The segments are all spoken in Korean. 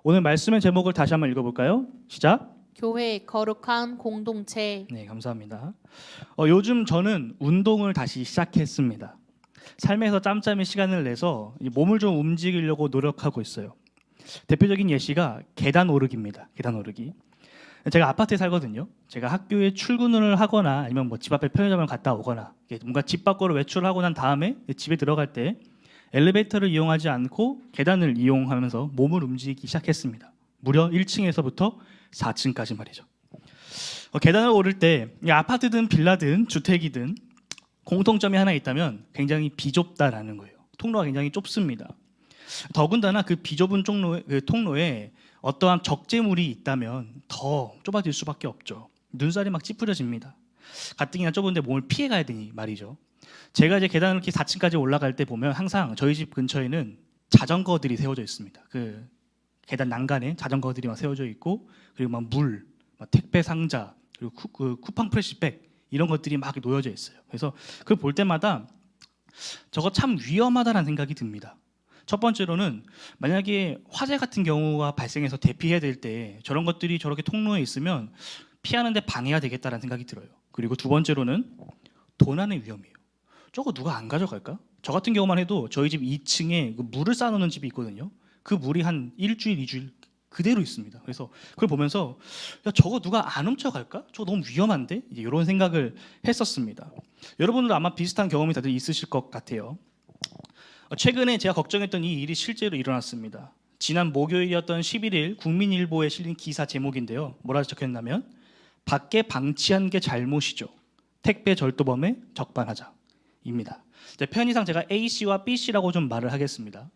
오늘 말씀의 제목을 다시 한번 읽어볼까요? 시작. 교회 거룩한 공동체. 네, 감사합니다. 요즘 저는 운동을 다시 시작했습니다. 삶에서 짬짬이 시간을 내서 이 몸을 좀 움직이려고 노력하고 있어요. 대표적인 예시가 계단 오르기입니다. 계단 오르기. 제가 아파트에 살거든요. 제가 학교에 출근을 하거나 아니면 뭐 집 앞에 편의점을 갔다 오거나 뭔가 집 밖으로 외출하고 난 다음에 집에 들어갈 때 엘리베이터를 이용하지 않고 계단을 이용하면서 몸을 움직이기 시작했습니다. 무려 1층에서부터 4층까지 말이죠. 계단을 오를 때 아파트든 빌라든 주택이든 공통점이 하나 있다면 굉장히 비좁다라는 거예요. 통로가 굉장히 좁습니다. 더군다나 그 비좁은 통로에 어떠한 적재물이 있다면 더 좁아질 수밖에 없죠. 눈살이 막 찌푸려집니다. 가뜩이나 좁은데 몸을 피해 가야 되니 말이죠. 제가 이제 계단을 이렇게 4층까지 올라갈 때 보면 항상 저희 집 근처에는 자전거들이 세워져 있습니다. 그 계단 난간에 자전거들이 막 세워져 있고, 그리고 막 물, 막 택배 상자, 그리고 쿠팡 프레시백 이런 것들이 막 놓여져 있어요. 그래서 그걸 볼 때마다 저거 참 위험하다라는 생각이 듭니다. 첫 번째로는 만약에 화재 같은 경우가 발생해서 대피해야 될 때 저런 것들이 저렇게 통로에 있으면 피하는데 방해가 되겠다라는 생각이 들어요. 그리고 두 번째로는 도난의 위험이에요. 저거 누가 안 가져갈까? 저 같은 경우만 해도 저희 집 2층에 물을 쌓아놓는 집이 있거든요. 그 물이 한 일주일, 2주일 그대로 있습니다. 그래서 그걸 보면서 야, 저거 누가 안 훔쳐갈까? 저거 너무 위험한데? 이런 생각을 했었습니다. 여러분들도 아마 비슷한 경험이 다들 있으실 것 같아요. 최근에 제가 걱정했던 이 일이 실제로 일어났습니다. 지난 목요일이었던 11일 국민일보에 실린 기사 제목인데요. 뭐라 적혀있냐면 밖에 방치한 게 잘못이죠. 택배 절도범에 적반하장입니다. 편의상 제가 A씨와 B씨라고 좀 말을 하겠습니다.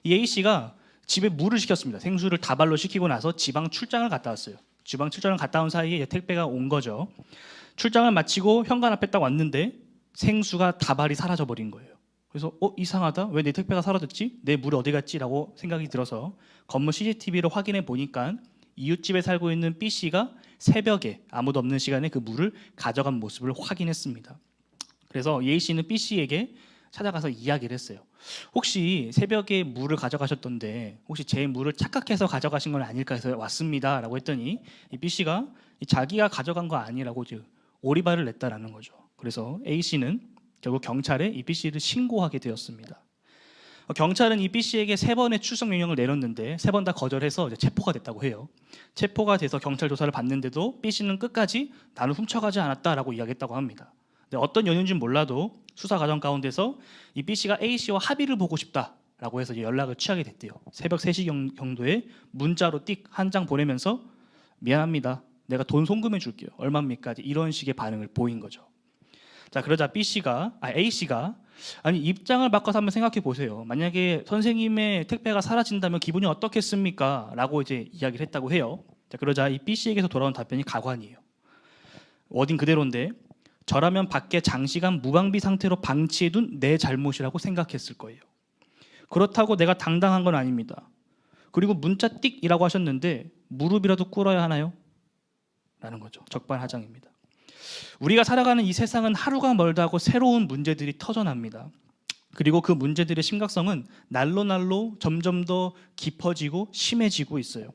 이 A씨가 집에 물을 시켰습니다. 생수를 다발로 시키고 나서 지방 출장을 갔다 왔어요. 지방 출장을 갔다 온 사이에 택배가 온 거죠. 출장을 마치고 현관 앞에 딱 왔는데 생수가 다발이 사라져버린 거예요. 그래서 이상하다. 왜 내 택배가 사라졌지? 내 물이 어디 갔지? 라고 생각이 들어서 건물 CCTV를 확인해 보니까 이웃집에 살고 있는 B씨가 새벽에 아무도 없는 시간에 그 물을 가져간 모습을 확인했습니다. 그래서 A씨는 B씨에게 찾아가서 이야기를 했어요. 혹시 새벽에 물을 가져가셨던데 혹시 제 물을 착각해서 가져가신 건 아닐까 해서 왔습니다 라고 했더니 이 B씨가 자기가 가져간 거 아니라고 오리발을 냈다라는 거죠. 그래서 A씨는 결국 경찰에 이 B씨를 신고하게 되었습니다. 경찰은 이 B씨에게 3번의 출석 명령을 내렸는데 3번 다 거절해서 이제 체포가 됐다고 해요. 체포가 돼서 경찰 조사를 받는데도 B씨는 끝까지 나는 훔쳐가지 않았다라고 이야기했다고 합니다. 근데 어떤 연유인지는 몰라도 수사 과정 가운데서 이 B씨가 A씨와 합의를 보고 싶다라고 해서 연락을 취하게 됐대요. 새벽 3시 정도에 문자로 띡 한 장 보내면서 미안합니다. 내가 돈 송금해 줄게요. 얼마입니까? 이런 식의 반응을 보인 거죠. 자, 그러자 A씨가 아니 입장을 바꿔서 한번 생각해 보세요. 만약에 선생님의 택배가 사라진다면 기분이 어떻겠습니까? 라고 이제 이야기를 했다고 해요. 자, 그러자 이 B씨에게서 돌아온 답변이 가관이에요. 워딩 그대로인데 저라면 밖에 장시간 무방비 상태로 방치해둔 내 잘못이라고 생각했을 거예요. 그렇다고 내가 당당한 건 아닙니다. 그리고 문자 띡이라고 하셨는데 무릎이라도 꿇어야 하나요? 라는 거죠. 적반하장입니다. 우리가 살아가는 이 세상은 하루가 멀다 하고 새로운 문제들이 터져납니다. 그리고 그 문제들의 심각성은 날로 점점 더 깊어지고 심해지고 있어요.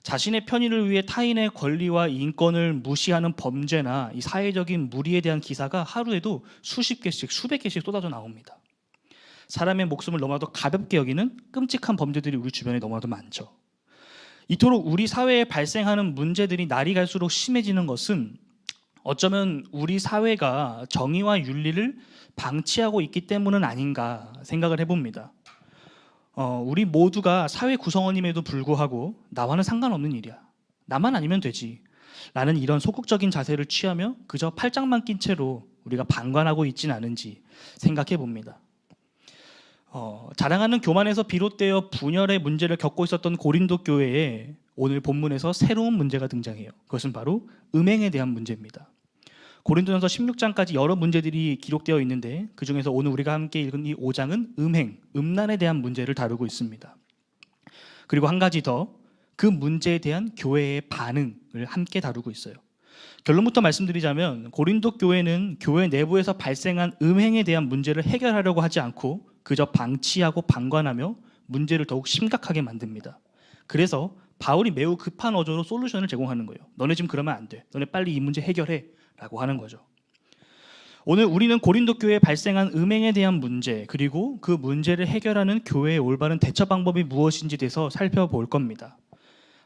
자신의 편의를 위해 타인의 권리와 인권을 무시하는 범죄나 이 사회적인 무리에 대한 기사가 하루에도 수십 개씩 수백 개씩 쏟아져 나옵니다. 사람의 목숨을 너무나도 가볍게 여기는 끔찍한 범죄들이 우리 주변에 너무나도 많죠. 이토록 우리 사회에 발생하는 문제들이 날이 갈수록 심해지는 것은 어쩌면 우리 사회가 정의와 윤리를 방치하고 있기 때문은 아닌가 생각을 해봅니다. 우리 모두가 사회 구성원임에도 불구하고 나와는 상관없는 일이야. 나만 아니면 되지. 라는 이런 소극적인 자세를 취하며 그저 팔짱만 낀 채로 우리가 방관하고 있진 않은지 생각해 봅니다. 자랑하는 교만에서 비롯되어 분열의 문제를 겪고 있었던 고린도 교회에 오늘 본문에서 새로운 문제가 등장해요. 그것은 바로 음행에 대한 문제입니다. 고린도전서 16장까지 여러 문제들이 기록되어 있는데 그중에서 오늘 우리가 함께 읽은 이 5장은 음란에 대한 문제를 다루고 있습니다. 그리고 한 가지 더, 그 문제에 대한 교회의 반응을 함께 다루고 있어요. 결론부터 말씀드리자면 고린도 교회는 교회 내부에서 발생한 음행에 대한 문제를 해결하려고 하지 않고 그저 방치하고 방관하며 문제를 더욱 심각하게 만듭니다. 그래서 바울이 매우 급한 어조로 솔루션을 제공하는 거예요. 너네 지금 그러면 안 돼. 너네 빨리 이 문제 해결해 라고 하는 거죠. 오늘 우리는 고린도 교회에 발생한 음행에 대한 문제, 그리고 그 문제를 해결하는 교회의 올바른 대처 방법이 무엇인지 대해서 살펴볼 겁니다.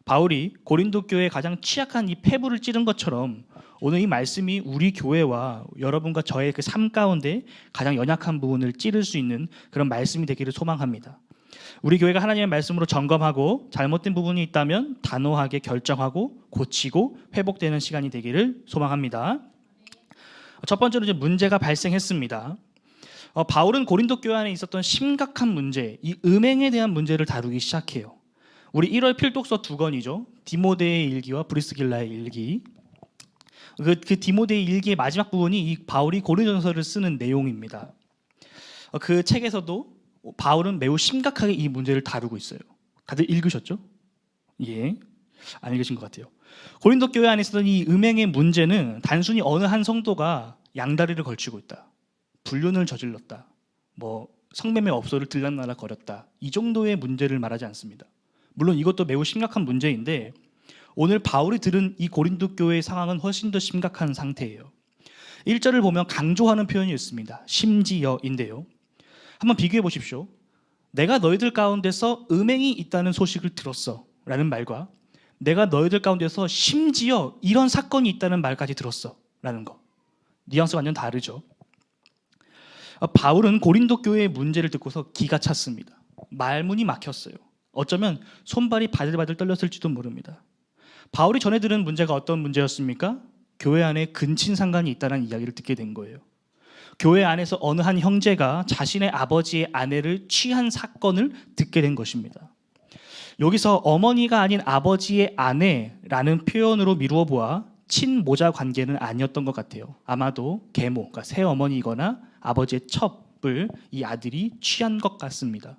바울이 고린도 교회의 가장 취약한 이 폐부를 찌른 것처럼 오늘 이 말씀이 우리 교회와 여러분과 저의 그 삶 가운데 가장 연약한 부분을 찌를 수 있는 그런 말씀이 되기를 소망합니다. 우리 교회가 하나님의 말씀으로 점검하고 잘못된 부분이 있다면 단호하게 결정하고 고치고 회복되는 시간이 되기를 소망합니다. 첫 번째로 이제 문제가 발생했습니다. 바울은 고린도 교회 안에 있었던 심각한 문제, 이 음행에 대한 문제를 다루기 시작해요. 우리 1월 필독서 두 권이죠. 디모데의 일기와 브리스길라의 일기. 그 디모데의 일기의 마지막 부분이 이 바울이 고린도전서를 쓰는 내용입니다. 그 책에서도 바울은 매우 심각하게 이 문제를 다루고 있어요. 다들 읽으셨죠? 예, 안 읽으신 것 같아요. 고린도 교회 안에 있었던 이 음행의 문제는 단순히 어느 한 성도가 양다리를 걸치고 있다, 불륜을 저질렀다, 뭐 성매매 업소를 들락날락 거렸다, 이 정도의 문제를 말하지 않습니다. 물론 이것도 매우 심각한 문제인데 오늘 바울이 들은 이 고린도 교회의 상황은 훨씬 더 심각한 상태예요. 1절을 보면 강조하는 표현이 있습니다. 심지어인데요. 한번 비교해 보십시오. 내가 너희들 가운데서 음행이 있다는 소식을 들었어 라는 말과 내가 너희들 가운데서 심지어 이런 사건이 있다는 말까지 들었어 라는 거, 뉘앙스가 완전 다르죠. 바울은 고린도 교회의 문제를 듣고서 기가 찼습니다. 말문이 막혔어요. 어쩌면 손발이 바들바들 떨렸을지도 모릅니다. 바울이 전해 들은 문제가 어떤 문제였습니까? 교회 안에 근친상간이 있다는 이야기를 듣게 된 거예요. 교회 안에서 어느 한 형제가 자신의 아버지의 아내를 취한 사건을 듣게 된 것입니다. 여기서 어머니가 아닌 아버지의 아내라는 표현으로 미루어 보아 친모자 관계는 아니었던 것 같아요. 아마도 계모, 그러니까 새어머니이거나 아버지의 첩을 이 아들이 취한 것 같습니다.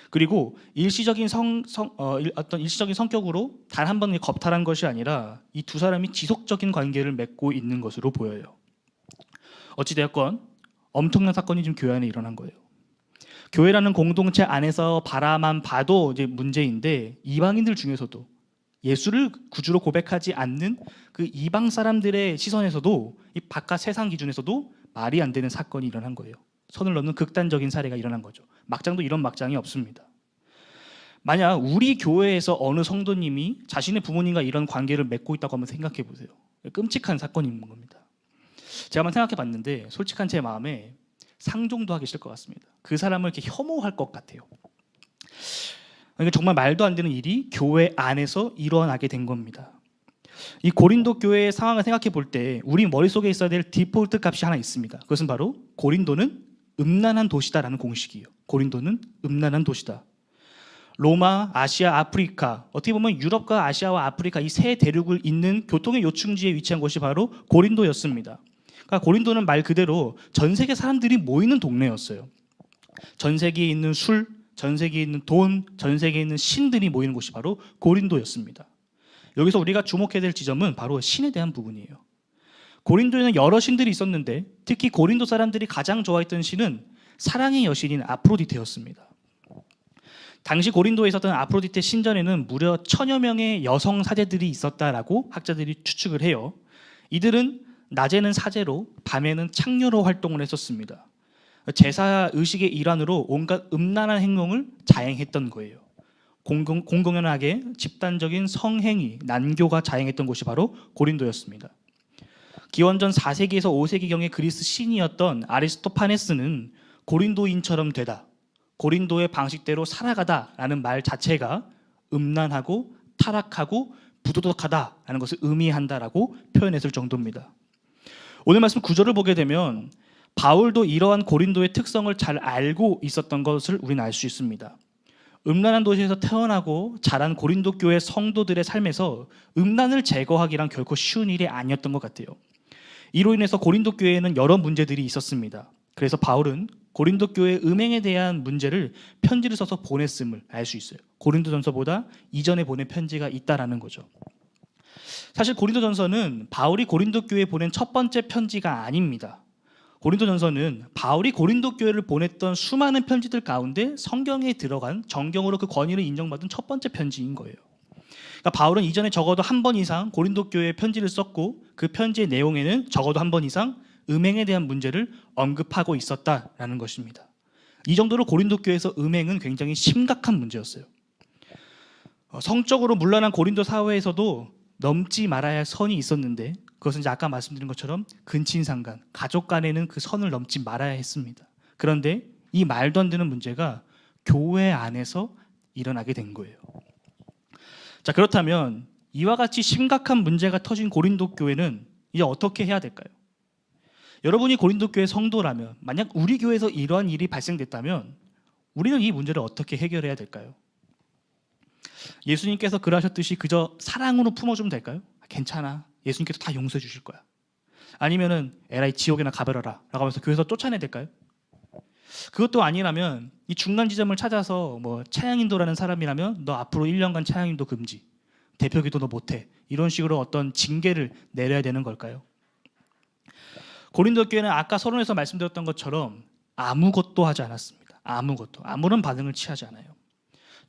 그리고 일시적인 어떤 일시적인 성격으로 단 한 번 겁탈한 것이 아니라 이 두 사람이 지속적인 관계를 맺고 있는 것으로 보여요. 어찌되었건 엄청난 사건이 지금 교회 안에 일어난 거예요. 교회라는 공동체 안에서 바라만 봐도 이제 문제인데 이방인들 중에서도 예수를 구주로 고백하지 않는 그 이방 사람들의 시선에서도 이 바깥 세상 기준에서도 말이 안 되는 사건이 일어난 거예요. 선을 넘는 극단적인 사례가 일어난 거죠. 막장도 이런 막장이 없습니다. 만약 우리 교회에서 어느 성도님이 자신의 부모님과 이런 관계를 맺고 있다고 한번 생각해 보세요. 끔찍한 사건이 있는 겁니다. 제가 한번 생각해 봤는데 솔직한 제 마음에 상종도 하기 싫을 것 같습니다. 그 사람을 이렇게 혐오할 것 같아요. 그러니까 정말 말도 안 되는 일이 교회 안에서 일어나게 된 겁니다. 이 고린도 교회의 상황을 생각해 볼 때 우리 머릿속에 있어야 될 디폴트 값이 하나 있습니다. 그것은 바로 고린도는 음란한 도시다라는 공식이에요. 고린도는 음란한 도시다. 로마, 아시아, 아프리카, 어떻게 보면 유럽과 아시아와 아프리카 이 세 대륙을 잇는 교통의 요충지에 위치한 곳이 바로 고린도였습니다. 그러니까 고린도는 말 그대로 전 세계 사람들이 모이는 동네였어요. 전 세계에 있는 술, 전 세계에 있는 돈, 전 세계에 있는 신들이 모이는 곳이 바로 고린도였습니다. 여기서 우리가 주목해야 될 지점은 바로 신에 대한 부분이에요. 고린도에는 여러 신들이 있었는데 특히 고린도 사람들이 가장 좋아했던 신은 사랑의 여신인 아프로디테였습니다. 당시 고린도에 있었던 아프로디테 신전에는 무려 1000여 명의 여성 사제들이 있었다라고 학자들이 추측을 해요. 이들은 낮에는 사제로 밤에는 창녀로 활동을 했었습니다. 제사 의식의 일환으로 온갖 음란한 행동을 자행했던 거예요. 공공연하게 집단적인 성행위, 난교가 자행했던 곳이 바로 고린도였습니다. 기원전 4세기에서 5세기경의 그리스 신이었던 아리스토파네스는 고린도인처럼 되다, 고린도의 방식대로 살아가다라는 말 자체가 음란하고 타락하고 부도덕하다라는 것을 의미한다라고 표현했을 정도입니다. 오늘 말씀 9절을 보게 되면 바울도 이러한 고린도의 특성을 잘 알고 있었던 것을 우리는 알 수 있습니다. 음란한 도시에서 태어나고 자란 고린도 교회 성도들의 삶에서 음란을 제거하기란 결코 쉬운 일이 아니었던 것 같아요. 이로 인해서 고린도 교회에는 여러 문제들이 있었습니다. 그래서 바울은 고린도 교회의 음행에 대한 문제를 편지를 써서 보냈음을 알 수 있어요. 고린도전서보다 이전에 보낸 편지가 있다라는 거죠. 사실 고린도전서는 바울이 고린도 교회에 보낸 첫 번째 편지가 아닙니다. 고린도전서는 바울이 고린도 교회를 보냈던 수많은 편지들 가운데 성경에 들어간 정경으로 그 권위를 인정받은 첫 번째 편지인 거예요. 그러니까 바울은 이전에 적어도 한 번 이상 고린도 교회에 편지를 썼고 그 편지의 내용에는 적어도 한 번 이상 음행에 대한 문제를 언급하고 있었다라는 것입니다. 이 정도로 고린도 교회에서 음행은 굉장히 심각한 문제였어요. 성적으로 문란한 고린도 사회에서도 넘지 말아야 할 선이 있었는데 그것은 이제 아까 말씀드린 것처럼 근친상간, 가족 간에는 그 선을 넘지 말아야 했습니다. 그런데 이 말도 안 되는 문제가 교회 안에서 일어나게 된 거예요. 자, 그렇다면 이와 같이 심각한 문제가 터진 고린도 교회는 이제 어떻게 해야 될까요? 여러분이 고린도 교회 성도라면 만약 우리 교회에서 이러한 일이 발생됐다면 우리는 이 문제를 어떻게 해결해야 될까요? 예수님께서 그러하셨듯이 그저 사랑으로 품어주면 될까요? 괜찮아, 예수님께서 다 용서해 주실 거야. 아니면은 에라이 지옥에나 가버려라 라고 하면서 교회에서 쫓아내야 될까요? 그것도 아니라면 이 중간 지점을 찾아서 뭐 차양인도라는 사람이라면 너 앞으로 1년간 차양인도 금지, 대표기도 너 못해, 이런 식으로 어떤 징계를 내려야 되는 걸까요? 고린도 교회는 아까 서론에서 말씀드렸던 것처럼 아무것도 하지 않았습니다. 아무런 반응을 취하지 않아요.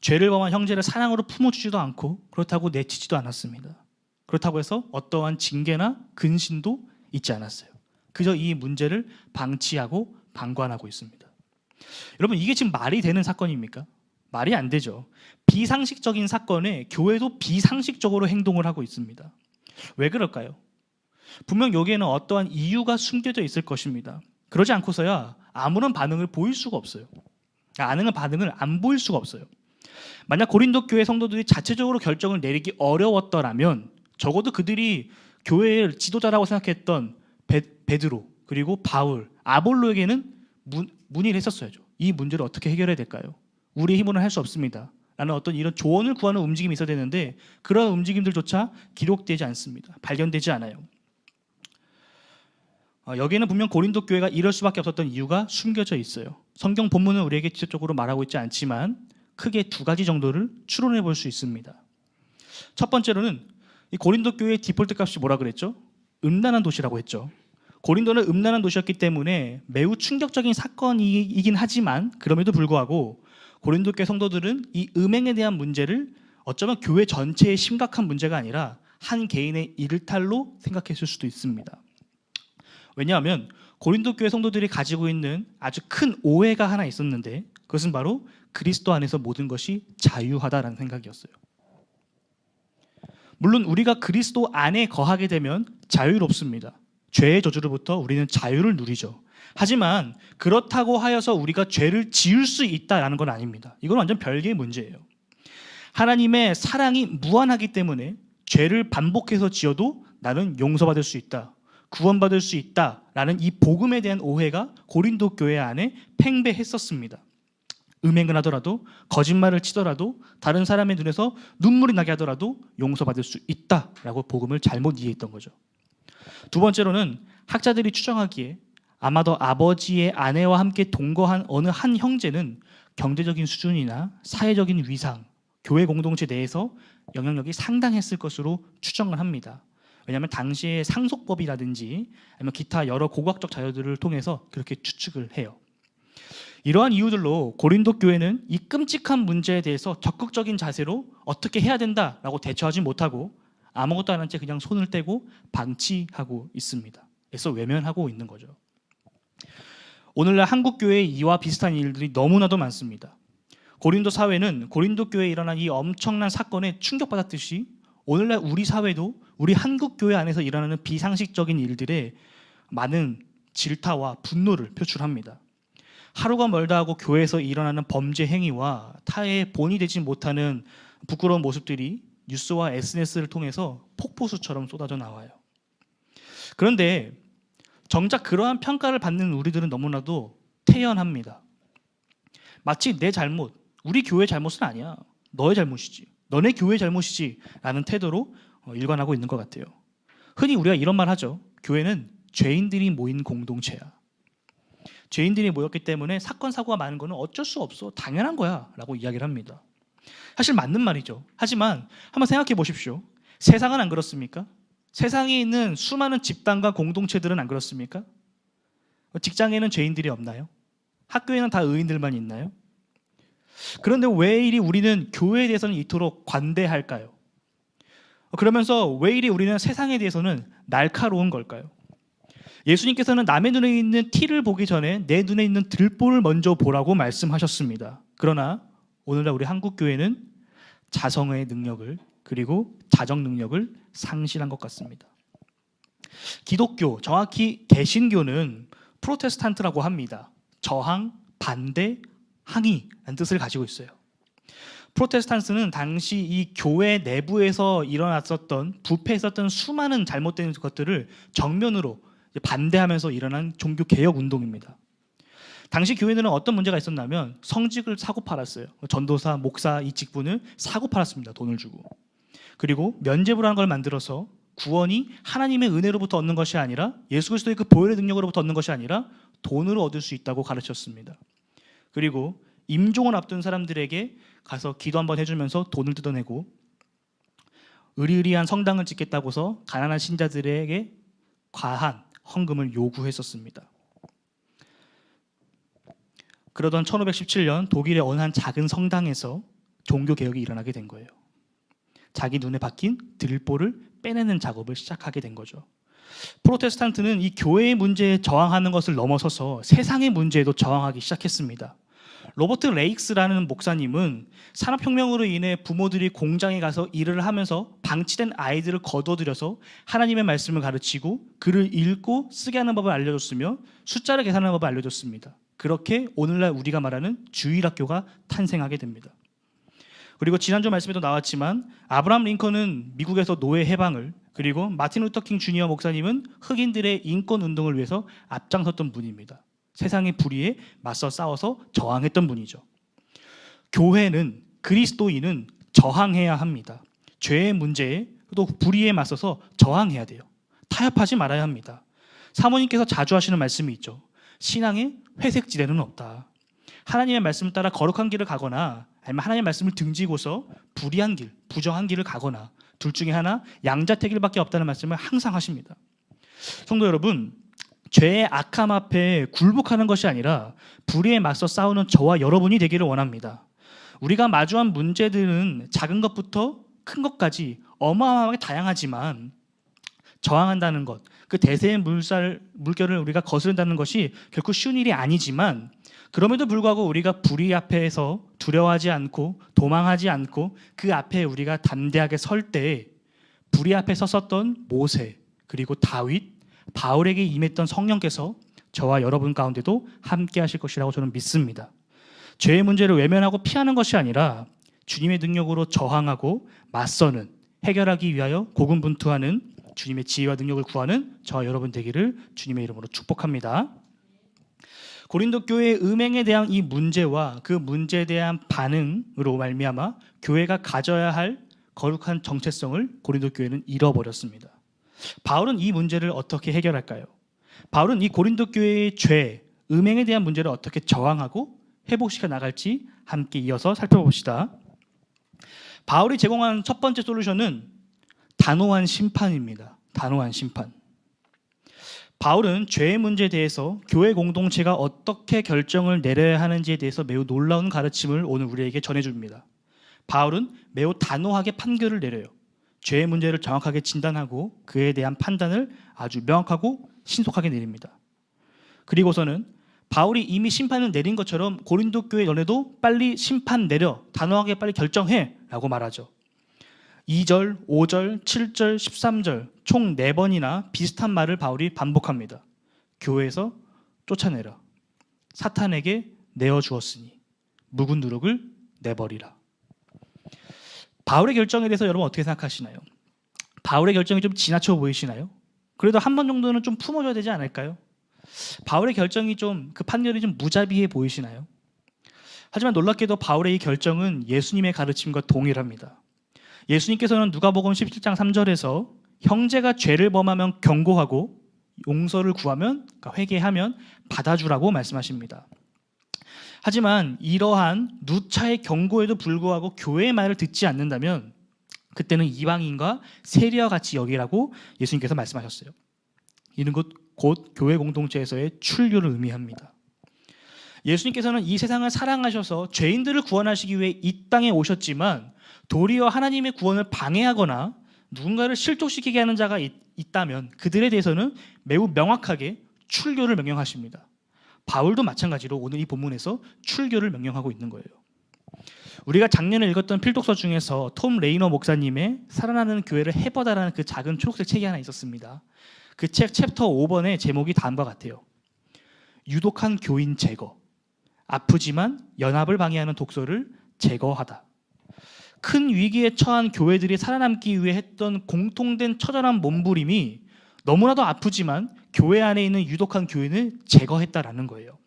죄를 범한 형제를 사랑으로 품어주지도 않고 그렇다고 내치지도 않았습니다. 그렇다고 해서 어떠한 징계나 근신도 있지 않았어요. 그저 이 문제를 방치하고 방관하고 있습니다. 여러분, 이게 지금 말이 되는 사건입니까? 말이 안 되죠. 비상식적인 사건에 교회도 비상식적으로 행동을 하고 있습니다. 왜 그럴까요? 분명 여기에는 어떠한 이유가 숨겨져 있을 것입니다. 그러지 않고서야 아무런 반응을 보일 수가 없어요. 아는 반응을 안 보일 수가 없어요. 만약 고린도 교회 성도들이 자체적으로 결정을 내리기 어려웠더라면 적어도 그들이 교회의 지도자라고 생각했던 베드로 그리고 바울, 아볼로에게는 문의를 했었어야죠. 이 문제를 어떻게 해결해야 될까요? 우리의 힘으로는 할 수 없습니다 라는 어떤 이런 조언을 구하는 움직임이 있어야 되는데 그런 움직임들조차 기록되지 않습니다. 발견되지 않아요. 여기에는 분명 고린도 교회가 이럴 수밖에 없었던 이유가 숨겨져 있어요. 성경 본문은 우리에게 직접적으로 말하고 있지 않지만 크게 두 가지 정도를 추론해 볼 수 있습니다. 첫 번째로는 이 고린도 교회의 디폴트 값이 뭐라 그랬죠? 음란한 도시라고 했죠. 고린도는 음란한 도시였기 때문에 매우 충격적인 사건이긴 하지만 그럼에도 불구하고 고린도 교회 성도들은 이 음행에 대한 문제를 어쩌면 교회 전체의 심각한 문제가 아니라 한 개인의 일탈로 생각했을 수도 있습니다. 왜냐하면 고린도 교회 성도들이 가지고 있는 아주 큰 오해가 하나 있었는데 그것은 바로 그리스도 안에서 모든 것이 자유하다라는 생각이었어요. 물론 우리가 그리스도 안에 거하게 되면 자유롭습니다. 죄의 저주로부터 우리는 자유를 누리죠. 하지만 그렇다고 하여서 우리가 죄를 지을 수 있다라는 건 아닙니다. 이건 완전 별개의 문제예요. 하나님의 사랑이 무한하기 때문에 죄를 반복해서 지어도 나는 용서받을 수 있다, 구원받을 수 있다라는 이 복음에 대한 오해가 고린도 교회 안에 팽배했었습니다. 음행을 하더라도 거짓말을 치더라도 다른 사람의 눈에서 눈물이 나게 하더라도 용서받을 수 있다라고 복음을 잘못 이해했던 거죠. 두 번째로는 학자들이 추정하기에 아마도 아버지의 아내와 함께 동거한 어느 한 형제는 경제적인 수준이나 사회적인 위상, 교회 공동체 내에서 영향력이 상당했을 것으로 추정을 합니다. 왜냐하면 당시의 상속법이라든지 아니면 기타 여러 고고학적 자료들을 통해서 그렇게 추측을 해요. 이러한 이유들로 고린도 교회는 이 끔찍한 문제에 대해서 적극적인 자세로 어떻게 해야 된다라고 대처하지 못하고 아무것도 안 한 채 그냥 손을 떼고 방치하고 있습니다. 애써 외면하고 있는 거죠. 오늘날 한국 교회의 이와 비슷한 일들이 너무나도 많습니다. 고린도 사회는 고린도 교회에 일어난 이 엄청난 사건에 충격받았듯이 오늘날 우리 사회도 우리 한국 교회 안에서 일어나는 비상식적인 일들에 많은 질타와 분노를 표출합니다. 하루가 멀다 하고 교회에서 일어나는 범죄 행위와 타의 본이 되지 못하는 부끄러운 모습들이 뉴스와 SNS를 통해서 폭포수처럼 쏟아져 나와요. 그런데 정작 그러한 평가를 받는 우리들은 너무나도 태연합니다. 마치 내 잘못, 우리 교회 잘못은 아니야, 너의 잘못이지, 너네 교회 잘못이지 라는 태도로 일관하고 있는 것 같아요. 흔히 우리가 이런 말 하죠. 교회는 죄인들이 모인 공동체야. 죄인들이 모였기 때문에 사건 사고가 많은 거는 어쩔 수 없어, 당연한 거야 라고 이야기를 합니다. 사실 맞는 말이죠. 하지만 한번 생각해 보십시오. 세상은 안 그렇습니까? 세상에 있는 수많은 집단과 공동체들은 안 그렇습니까? 직장에는 죄인들이 없나요? 학교에는 다 의인들만 있나요? 그런데 왜 이리 우리는 교회에 대해서는 이토록 관대할까요? 그러면서 왜 이리 우리는 세상에 대해서는 날카로운 걸까요? 예수님께서는 남의 눈에 있는 티를 보기 전에 내 눈에 있는 들보를 먼저 보라고 말씀하셨습니다. 그러나 오늘날 우리 한국교회는 자성의 능력을 그리고 자정 능력을 상실한 것 같습니다. 기독교, 정확히 개신교는 프로테스탄트라고 합니다. 저항, 반대, 항의라는 뜻을 가지고 있어요. 프로테스탄트는 당시 이 교회 내부에서 일어났었던 부패했었던 수많은 잘못된 것들을 정면으로 반대하면서 일어난 종교 개혁 운동입니다. 당시 교회들은 어떤 문제가 있었냐면 성직을 사고 팔았어요. 전도사, 목사 이 직분을 사고 팔았습니다. 돈을 주고. 그리고 면죄부라는 걸 만들어서 구원이 하나님의 은혜로부터 얻는 것이 아니라 예수 그리스도의 그 보혈의 능력으로부터 얻는 것이 아니라 돈으로 얻을 수 있다고 가르쳤습니다. 그리고 임종을 앞둔 사람들에게 가서 기도 한번 해주면서 돈을 뜯어내고 의리의리한 성당을 짓겠다고서 가난한 신자들에게 과한 헌금을 요구했었습니다. 그러던 1517년 독일의 어느 한 작은 성당에서 종교개혁이 일어나게 된 거예요. 자기 눈에 박힌 들보를 빼내는 작업을 시작하게 된 거죠. 프로테스탄트는 이 교회의 문제에 저항하는 것을 넘어서서 세상의 문제에도 저항하기 시작했습니다. 로버트 레익스라는 목사님은 산업혁명으로 인해 부모들이 공장에 가서 일을 하면서 방치된 아이들을 거둬들여서 하나님의 말씀을 가르치고 글을 읽고 쓰게 하는 법을 알려줬으며 숫자를 계산하는 법을 알려줬습니다. 그렇게 오늘날 우리가 말하는 주일학교가 탄생하게 됩니다. 그리고 지난주 말씀에도 나왔지만 아브라함 링컨은 미국에서 노예 해방을, 그리고 마틴 루터 킹 주니어 목사님은 흑인들의 인권 운동을 위해서 앞장섰던 분입니다. 세상의 불의에 맞서 싸워서 저항했던 분이죠. 교회는, 그리스도인은 저항해야 합니다. 죄의 문제에 또 불의에 맞서서 저항해야 돼요. 타협하지 말아야 합니다. 사모님께서 자주 하시는 말씀이 있죠. 신앙에 회색지대는 없다. 하나님의 말씀을 따라 거룩한 길을 가거나 아니면 하나님의 말씀을 등지고서 불의한 길, 부정한 길을 가거나 둘 중에 하나, 양자택일밖에 없다는 말씀을 항상 하십니다. 성도 여러분, 죄의 악함 앞에 굴복하는 것이 아니라 불의에 맞서 싸우는 저와 여러분이 되기를 원합니다. 우리가 마주한 문제들은 작은 것부터 큰 것까지 어마어마하게 다양하지만 저항한다는 것, 그 대세의 물결을 우리가 거스른다는 것이 결코 쉬운 일이 아니지만 그럼에도 불구하고 우리가 불의 앞에서 두려워하지 않고 도망하지 않고 그 앞에 우리가 담대하게 설 때 불의 앞에 섰었던 모세 그리고 다윗, 바울에게 임했던 성령께서 저와 여러분 가운데도 함께 하실 것이라고 저는 믿습니다. 죄의 문제를 외면하고 피하는 것이 아니라 주님의 능력으로 저항하고 맞서는, 해결하기 위하여 고군분투하는 주님의 지혜와 능력을 구하는 저와 여러분 되기를 주님의 이름으로 축복합니다. 고린도 교회의 음행에 대한 이 문제와 그 문제에 대한 반응으로 말미암아 교회가 가져야 할 거룩한 정체성을 고린도 교회는 잃어버렸습니다. 바울은 이 문제를 어떻게 해결할까요? 바울은 이 고린도 교회의 죄, 음행에 대한 문제를 어떻게 저항하고 회복시켜 나갈지 함께 이어서 살펴봅시다. 바울이 제공한 첫 번째 솔루션은 단호한 심판입니다. 단호한 심판. 바울은 죄의 문제에 대해서 교회 공동체가 어떻게 결정을 내려야 하는지에 대해서 매우 놀라운 가르침을 오늘 우리에게 전해줍니다. 바울은 매우 단호하게 판결을 내려요. 죄의 문제를 정확하게 진단하고 그에 대한 판단을 아주 명확하고 신속하게 내립니다. 그리고서는 바울이 이미 심판을 내린 것처럼 고린도 교회 너네도 빨리 심판 내려, 단호하게 빨리 결정해 라고 말하죠. 2절, 5절, 7절, 13절 총 4번이나 비슷한 말을 바울이 반복합니다. 교회에서 쫓아내라. 사탄에게 내어주었으니 묵은 누룩을 내버리라. 바울의 결정에 대해서 여러분 어떻게 생각하시나요? 바울의 결정이 좀 지나쳐 보이시나요? 그래도 한 번 정도는 좀 품어줘야 되지 않을까요? 바울의 결정이 좀, 그 판결이 좀 무자비해 보이시나요? 하지만 놀랍게도 바울의 이 결정은 예수님의 가르침과 동일합니다. 예수님께서는 누가복음 17장 3절에서 형제가 죄를 범하면 경고하고 용서를 구하면, 그러니까 회개하면 받아주라고 말씀하십니다. 하지만 이러한 누차의 경고에도 불구하고 교회의 말을 듣지 않는다면 그때는 이방인과 세리와 같이 여기라고 예수님께서 말씀하셨어요. 이는 곧 곧 교회 공동체에서의 출교를 의미합니다. 예수님께서는 이 세상을 사랑하셔서 죄인들을 구원하시기 위해 이 땅에 오셨지만 도리어 하나님의 구원을 방해하거나 누군가를 실족시키게 하는 자가 있다면 그들에 대해서는 매우 명확하게 출교를 명령하십니다. 바울도 마찬가지로 오늘 이 본문에서 출교를 명령하고 있는 거예요. 우리가 작년에 읽었던 필독서 중에서 톰 레이너 목사님의 살아나는 교회를 해보다라는 그 작은 초록색 책이 하나 있었습니다. 그 책 챕터 5번의 제목이 다음과 같아요. 유독한 교인 제거. 아프지만 연합을 방해하는 독소를 제거하다. 큰 위기에 처한 교회들이 살아남기 위해 했던 공통된 처절한 몸부림이 너무나도 아프지만 교회 안에 있는 유독한 교인을 제거했다라는 거예요.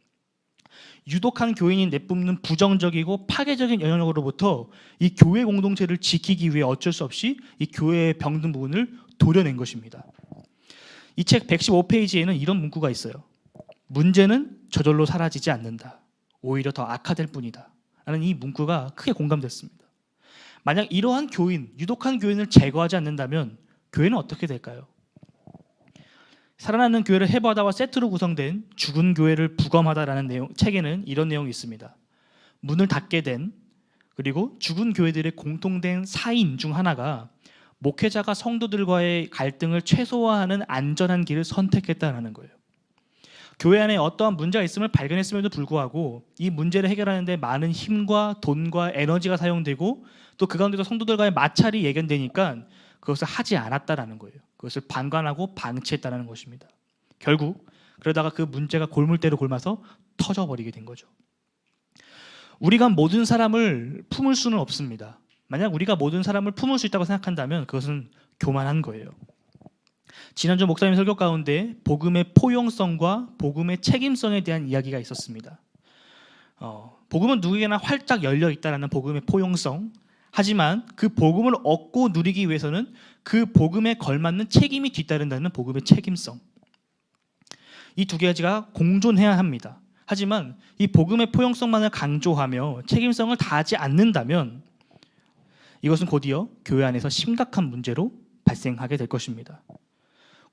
유독한 교인이 내뿜는 부정적이고 파괴적인 영향으로부터 이 교회 공동체를 지키기 위해 어쩔 수 없이 이 교회의 병든 부분을 도려낸 것입니다. 이 책 115페이지에는 이런 문구가 있어요. 문제는 저절로 사라지지 않는다. 오히려 더 악화될 뿐이다. 라는 이 문구가 크게 공감됐습니다. 만약 이러한 교인, 유독한 교인을 제거하지 않는다면 교회는 어떻게 될까요? 살아나는 교회를 해보하다와 세트로 구성된 죽은 교회를 부검하다라는 책에는 이런 내용이 있습니다. 문을 닫게 된 그리고 죽은 교회들의 공통된 사인 중 하나가 목회자가 성도들과의 갈등을 최소화하는 안전한 길을 선택했다는 거예요. 교회 안에 어떠한 문제가 있음을 발견했음에도 불구하고 이 문제를 해결하는 데 많은 힘과 돈과 에너지가 사용되고 또 그 가운데서 성도들과의 마찰이 예견되니까 그것을 하지 않았다라는 거예요. 그것을 방관하고 방치했다는 것입니다. 결국 그러다가 그 문제가 골물대로 골마서 터져버리게 된 거죠. 우리가 모든 사람을 품을 수는 없습니다. 만약 우리가 모든 사람을 품을 수 있다고 생각한다면 그것은 교만한 거예요. 지난주 목사님 설교 가운데 복음의 포용성과 복음의 책임성에 대한 이야기가 있었습니다. 복음은 누구에게나 활짝 열려 있다는 복음의 포용성. 하지만 그 복음을 얻고 누리기 위해서는 그 복음에 걸맞는 책임이 뒤따른다는 복음의 책임성. 이 두 가지가 공존해야 합니다. 하지만 이 복음의 포용성만을 강조하며 책임성을 다하지 않는다면 이것은 곧이어 교회 안에서 심각한 문제로 발생하게 될 것입니다.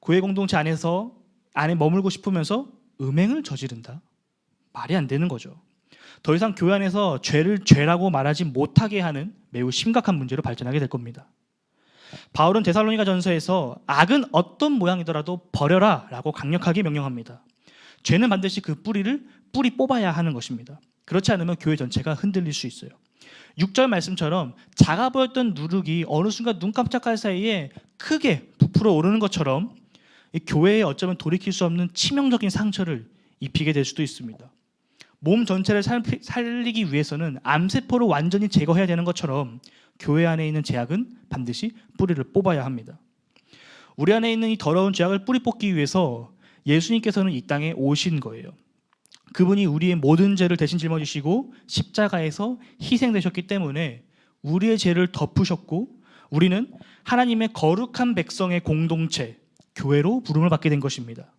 교회 공동체 안에 머물고 싶으면서 음행을 저지른다? 말이 안 되는 거죠. 더 이상 교회 안에서 죄를 죄라고 말하지 못하게 하는 매우 심각한 문제로 발전하게 될 겁니다. 바울은 데살로니가 전서에서 악은 어떤 모양이더라도 버려라 라고 강력하게 명령합니다. 죄는 반드시 그 뿌리 뽑아야 하는 것입니다. 그렇지 않으면 교회 전체가 흔들릴 수 있어요. 6절 말씀처럼 작아 보였던 누룩이 어느 순간 눈 깜짝할 사이에 크게 부풀어 오르는 것처럼 이 교회에 어쩌면 돌이킬 수 없는 치명적인 상처를 입히게 될 수도 있습니다. 몸 전체를 살리기 위해서는 암세포를 완전히 제거해야 되는 것처럼 교회 안에 있는 죄악은 반드시 뿌리를 뽑아야 합니다. 우리 안에 있는 이 더러운 죄악을 뿌리 뽑기 위해서 예수님께서는 이 땅에 오신 거예요. 그분이 우리의 모든 죄를 대신 짊어지시고 십자가에서 희생되셨기 때문에 우리의 죄를 덮으셨고 우리는 하나님의 거룩한 백성의 공동체, 교회로 부름을 받게 된 것입니다.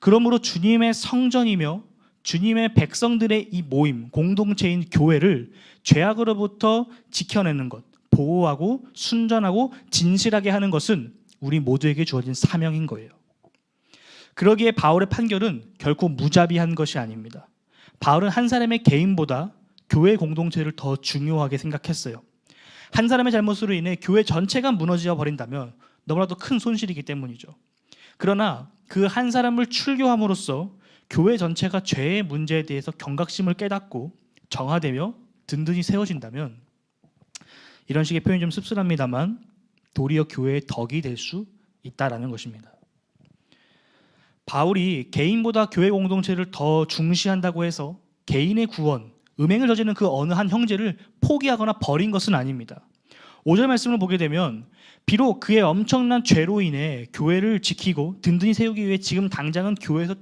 그러므로 주님의 성전이며 주님의 백성들의 이 모임, 공동체인 교회를 죄악으로부터 지켜내는 것, 보호하고 순전하고 진실하게 하는 것은 우리 모두에게 주어진 사명인 거예요. 그러기에 바울의 판결은 결코 무자비한 것이 아닙니다. 바울은 한 사람의 개인보다 교회 공동체를 더 중요하게 생각했어요. 한 사람의 잘못으로 인해 교회 전체가 무너져 버린다면 너무나도 큰 손실이기 때문이죠. 그러나 그 한 사람을 출교함으로써 교회 전체가 죄의 문제에 대해서 경각심을 깨닫고 정화되며 든든히 세워진다면 이런 식의 표현이 좀 씁쓸합니다만 도리어 교회의 덕이 될 수 있다라는 것입니다. 바울이 개인보다 교회 공동체를 더 중시한다고 해서 개인의 구원, 음행을 저지르는 그 어느 한 형제를 포기하거나 버린 것은 아닙니다. 5절 말씀을 보게 되면 비록 그의 엄청난 죄로 인해 교회를 지키고 든든히 세우기 위해 지금 당장은 교회에서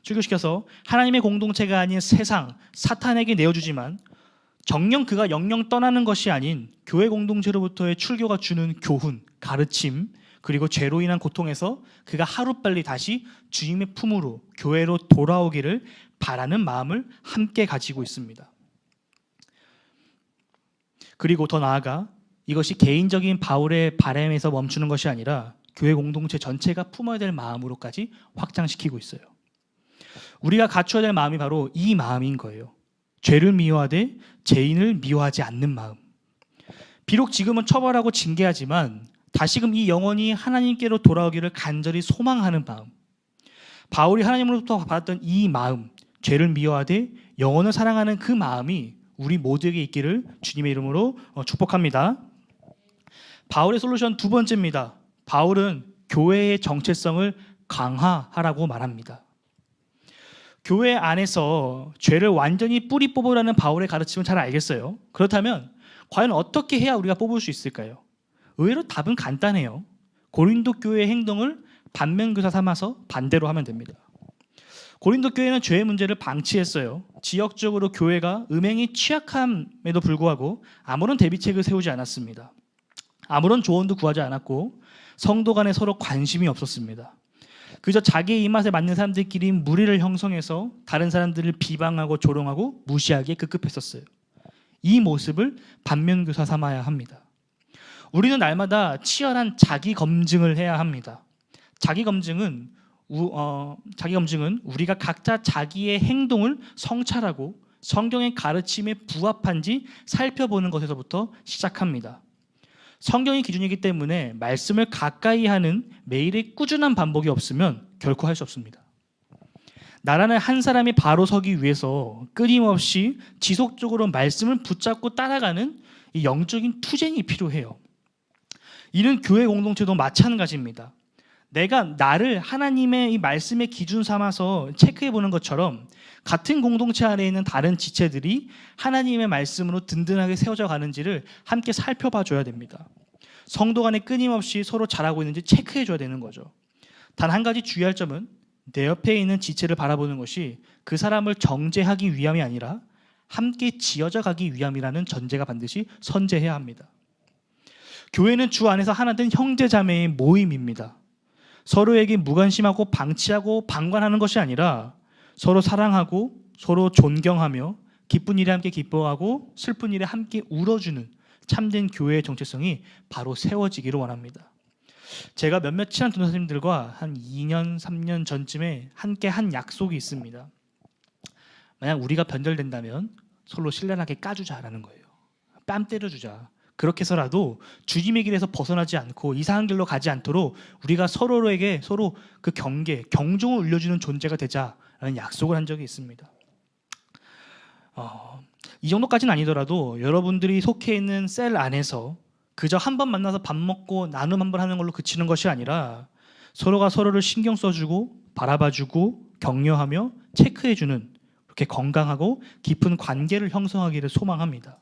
출교시켜서 하나님의 공동체가 아닌 세상, 사탄에게 내어주지만 정녕 그가 영영 떠나는 것이 아닌 교회 공동체로부터의 출교가 주는 교훈, 가르침, 그리고 죄로 인한 고통에서 그가 하루빨리 다시 주님의 품으로 교회로 돌아오기를 바라는 마음을 함께 가지고 있습니다. 그리고 더 나아가 이것이 개인적인 바울의 바람에서 멈추는 것이 아니라 교회 공동체 전체가 품어야 될 마음으로까지 확장시키고 있어요. 우리가 갖춰야 될 마음이 바로 이 마음인 거예요. 죄를 미워하되 죄인을 미워하지 않는 마음. 비록 지금은 처벌하고 징계하지만 다시금 이 영혼이 하나님께로 돌아오기를 간절히 소망하는 마음. 바울이 하나님으로부터 받았던 이 마음, 죄를 미워하되 영혼을 사랑하는 그 마음이 우리 모두에게 있기를 주님의 이름으로 축복합니다. 바울의 솔루션 두 번째입니다. 바울은 교회의 정체성을 강화하라고 말합니다. 교회 안에서 죄를 완전히 뿌리 뽑으라는 바울의 가르침을 잘 알겠어요. 그렇다면 과연 어떻게 해야 우리가 뽑을 수 있을까요? 의외로 답은 간단해요. 고린도 교회의 행동을 반면교사 삼아서 반대로 하면 됩니다. 고린도 교회는 죄의 문제를 방치했어요. 지역적으로 교회가 음행이 취약함에도 불구하고 아무런 대비책을 세우지 않았습니다. 아무런 조언도 구하지 않았고 성도 간에 서로 관심이 없었습니다. 그저 자기의 입맛에 맞는 사람들끼리 무리를 형성해서 다른 사람들을 비방하고 조롱하고 무시하기에 급급했었어요. 이 모습을 반면교사 삼아야 합니다. 우리는 날마다 치열한 자기 검증을 해야 합니다. 자기 검증은 우리가 각자 자기의 행동을 성찰하고 성경의 가르침에 부합한지 살펴보는 것에서부터 시작합니다. 성경이 기준이기 때문에 말씀을 가까이 하는 매일의 꾸준한 반복이 없으면 결코 할 수 없습니다. 나라는 한 사람이 바로 서기 위해서 끊임없이 지속적으로 말씀을 붙잡고 따라가는 이 영적인 투쟁이 필요해요. 이는 교회 공동체도 마찬가지입니다. 내가 나를 하나님의 이 말씀의 기준 삼아서 체크해 보는 것처럼 같은 공동체 안에 있는 다른 지체들이 하나님의 말씀으로 든든하게 세워져 가는지를 함께 살펴봐 줘야 됩니다. 성도 간에 끊임없이 서로 잘하고 있는지 체크해 줘야 되는 거죠. 단 한 가지 주의할 점은 내 옆에 있는 지체를 바라보는 것이 그 사람을 정죄하기 위함이 아니라 함께 지어져 가기 위함이라는 전제가 반드시 선제해야 합니다. 교회는 주 안에서 하나 된 형제자매의 모임입니다. 서로에게 무관심하고 방치하고 방관하는 것이 아니라 서로 사랑하고 서로 존경하며 기쁜 일에 함께 기뻐하고 슬픈 일에 함께 울어주는 참된 교회의 정체성이 바로 세워지기를 원합니다. 제가 몇몇 친한 전도사님들과 한 2년, 3년 전쯤에 함께 한 약속이 있습니다. 만약 우리가 변절된다면 서로 신랄하게 까주자라는 거예요. 뺨 때려주자. 그렇게 해서라도 주님의 길에서 벗어나지 않고 이상한 길로 가지 않도록 우리가 서로에게 서로 그 경종을 울려주는 존재가 되자라는 약속을 한 적이 있습니다. 이 정도까지는 아니더라도 여러분들이 속해 있는 셀 안에서 그저 한 번 만나서 밥 먹고 나눔 한 번 하는 걸로 그치는 것이 아니라 서로가 서로를 신경 써주고 바라봐주고 격려하며 체크해주는 그렇게 건강하고 깊은 관계를 형성하기를 소망합니다.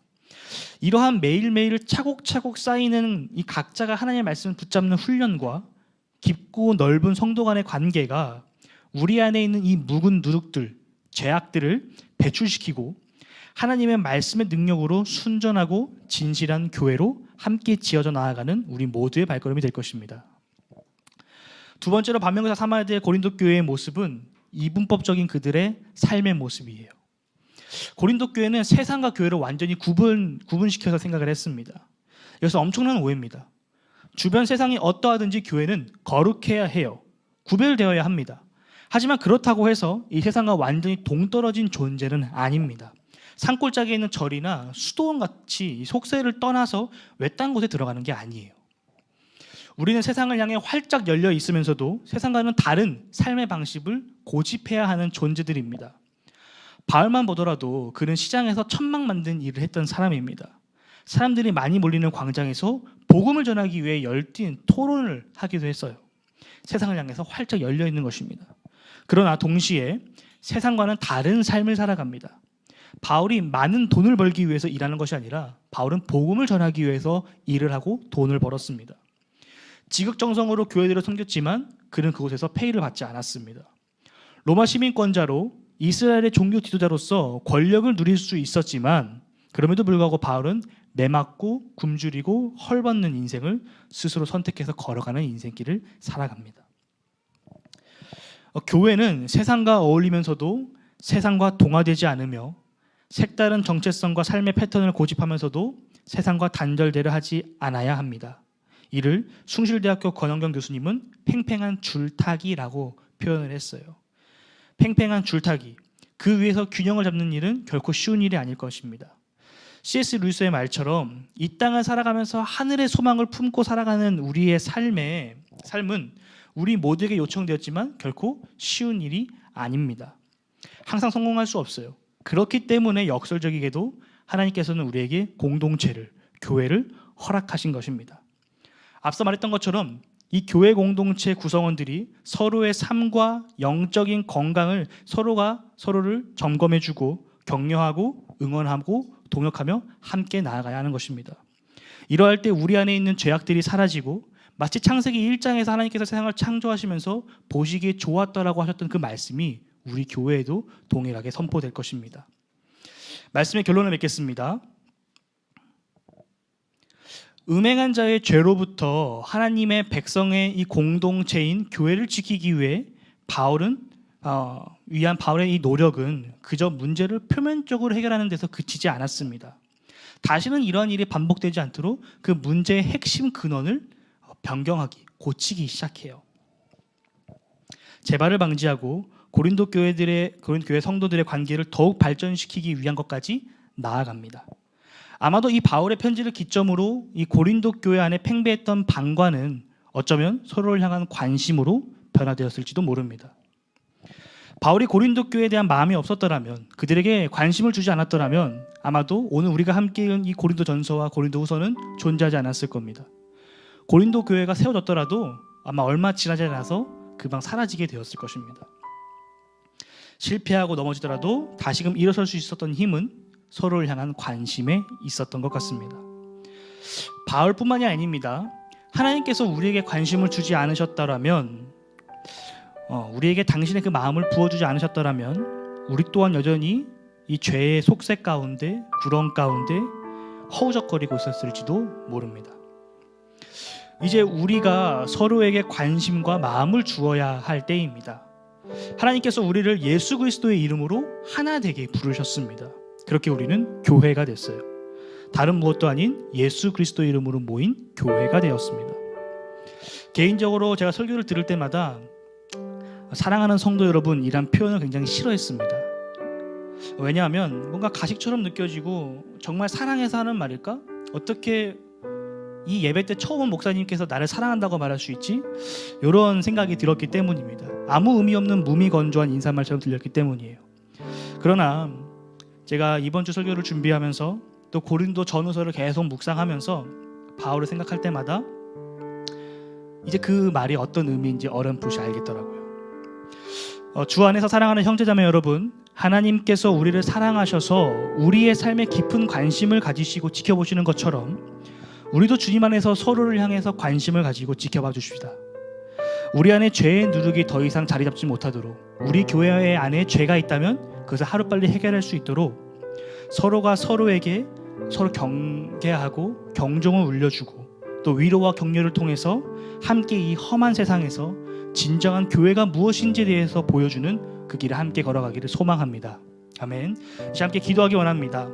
이러한 매일매일 차곡차곡 쌓이는 이 각자가 하나님의 말씀을 붙잡는 훈련과 깊고 넓은 성도 간의 관계가 우리 안에 있는 이 묵은 누룩들, 죄악들을 배출시키고 하나님의 말씀의 능력으로 순전하고 진실한 교회로 함께 지어져 나아가는 우리 모두의 발걸음이 될 것입니다. 두 번째로 반면교사 삼아야 될 고린도 교회의 모습은 이분법적인 그들의 삶의 모습이에요. 고린도 교회는 세상과 교회를 완전히 구분시켜서 생각을 했습니다. 그래서 엄청난 오해입니다. 주변 세상이 어떠하든지 교회는 거룩해야 해요. 구별되어야 합니다. 하지만 그렇다고 해서 이 세상과 완전히 동떨어진 존재는 아닙니다. 산골짜기에 있는 절이나 수도원같이 속세를 떠나서 외딴 곳에 들어가는 게 아니에요. 우리는 세상을 향해 활짝 열려 있으면서도 세상과는 다른 삶의 방식을 고집해야 하는 존재들입니다. 바울만 보더라도 그는 시장에서 천막 만든 일을 했던 사람입니다. 사람들이 많이 몰리는 광장에서 복음을 전하기 위해 열띤 토론을 하기도 했어요. 세상을 향해서 활짝 열려 있는 것입니다. 그러나 동시에 세상과는 다른 삶을 살아갑니다. 바울이 많은 돈을 벌기 위해서 일하는 것이 아니라 바울은 복음을 전하기 위해서 일을 하고 돈을 벌었습니다. 지극정성으로 교회들을 섬겼지만 그는 그곳에서 페이를 받지 않았습니다. 로마 시민권자로 이스라엘의 종교 지도자로서 권력을 누릴 수 있었지만 그럼에도 불구하고 바울은 매맞고 굶주리고 헐벗는 인생을 스스로 선택해서 걸어가는 인생길을 살아갑니다. 교회는 세상과 어울리면서도 세상과 동화되지 않으며 색다른 정체성과 삶의 패턴을 고집하면서도 세상과 단절되려 하지 않아야 합니다. 이를 숭실대학교 권영경 교수님은 팽팽한 줄타기라고 표현을 했어요. 팽팽한 줄타기. 그 위에서 균형을 잡는 일은 결코 쉬운 일이 아닐 것입니다. C.S. 루이스의 말처럼 이 땅을 살아가면서 하늘의 소망을 품고 살아가는 우리의 삶은 우리 모두에게 요청되었지만 결코 쉬운 일이 아닙니다. 항상 성공할 수 없어요. 그렇기 때문에 역설적이게도 하나님께서는 우리에게 공동체를, 교회를 허락하신 것입니다. 앞서 말했던 것처럼 이 교회 공동체 구성원들이 서로의 삶과 영적인 건강을 서로가 서로를 점검해주고 격려하고 응원하고 동역하며 함께 나아가야 하는 것입니다. 이러할 때 우리 안에 있는 죄악들이 사라지고 마치 창세기 1장에서 하나님께서 세상을 창조하시면서 보시기에 좋았다라고 하셨던 그 말씀이 우리 교회에도 동일하게 선포될 것입니다. 말씀의 결론을 맺겠습니다. 음행한 자의 죄로부터 하나님의 백성의 이 공동체인 교회를 지키기 위해 바울의 이 노력은 그저 문제를 표면적으로 해결하는 데서 그치지 않았습니다. 다시는 이러한 일이 반복되지 않도록 그 문제의 핵심 근원을 변경하기, 고치기 시작해요. 재발을 방지하고 고린도 교회 성도들의 관계를 더욱 발전시키기 위한 것까지 나아갑니다. 아마도 이 바울의 편지를 기점으로 이 고린도 교회 안에 팽배했던 방관은 어쩌면 서로를 향한 관심으로 변화되었을지도 모릅니다. 바울이 고린도 교회에 대한 마음이 없었더라면, 그들에게 관심을 주지 않았더라면 아마도 오늘 우리가 함께 읽은 이 고린도전서와 고린도후서는 존재하지 않았을 겁니다. 고린도 교회가 세워졌더라도 아마 얼마 지나지 않아서 금방 사라지게 되었을 것입니다. 실패하고 넘어지더라도 다시금 일어설 수 있었던 힘은 서로를 향한 관심에 있었던 것 같습니다. 바울뿐만이 아닙니다. 하나님께서 우리에게 관심을 주지 않으셨더라면, 우리에게 당신의 그 마음을 부어주지 않으셨더라면 우리 또한 여전히 이 죄의 속색 가운데, 구렁 가운데 허우적거리고 있었을지도 모릅니다. 이제 우리가 서로에게 관심과 마음을 주어야 할 때입니다. 하나님께서 우리를 예수 그리스도의 이름으로 하나 되게 부르셨습니다. 그렇게 우리는 교회가 됐어요. 다른 무엇도 아닌 예수 그리스도 이름으로 모인 교회가 되었습니다. 개인적으로 제가 설교를 들을 때마다 사랑하는 성도 여러분이란 표현을 굉장히 싫어했습니다. 왜냐하면 뭔가 가식처럼 느껴지고 정말 사랑해서 하는 말일까? 어떻게 이 예배 때 처음 온 목사님께서 나를 사랑한다고 말할 수 있지? 이런 생각이 들었기 때문입니다. 아무 의미 없는 무미건조한 인사말처럼 들렸기 때문이에요. 그러나 제가 이번 주 설교를 준비하면서 또 고린도 전후서를 계속 묵상하면서 바울을 생각할 때마다 이제 그 말이 어떤 의미인지 어렴풋이 알겠더라고요. 주 안에서 사랑하는 형제자매 여러분, 하나님께서 우리를 사랑하셔서 우리의 삶에 깊은 관심을 가지시고 지켜보시는 것처럼 우리도 주님 안에서 서로를 향해서 관심을 가지고 지켜봐 주십시다. 우리 안에 죄의 누룩이 더 이상 자리 잡지 못하도록, 우리 교회 안에 죄가 있다면 그것을 하루빨리 해결할 수 있도록 서로가 서로에게 서로 경계하고 경종을 울려주고 또 위로와 격려를 통해서 함께 이 험한 세상에서 진정한 교회가 무엇인지에 대해서 보여주는 그 길을 함께 걸어가기를 소망합니다. 아멘. 이제 함께 기도하기 원합니다.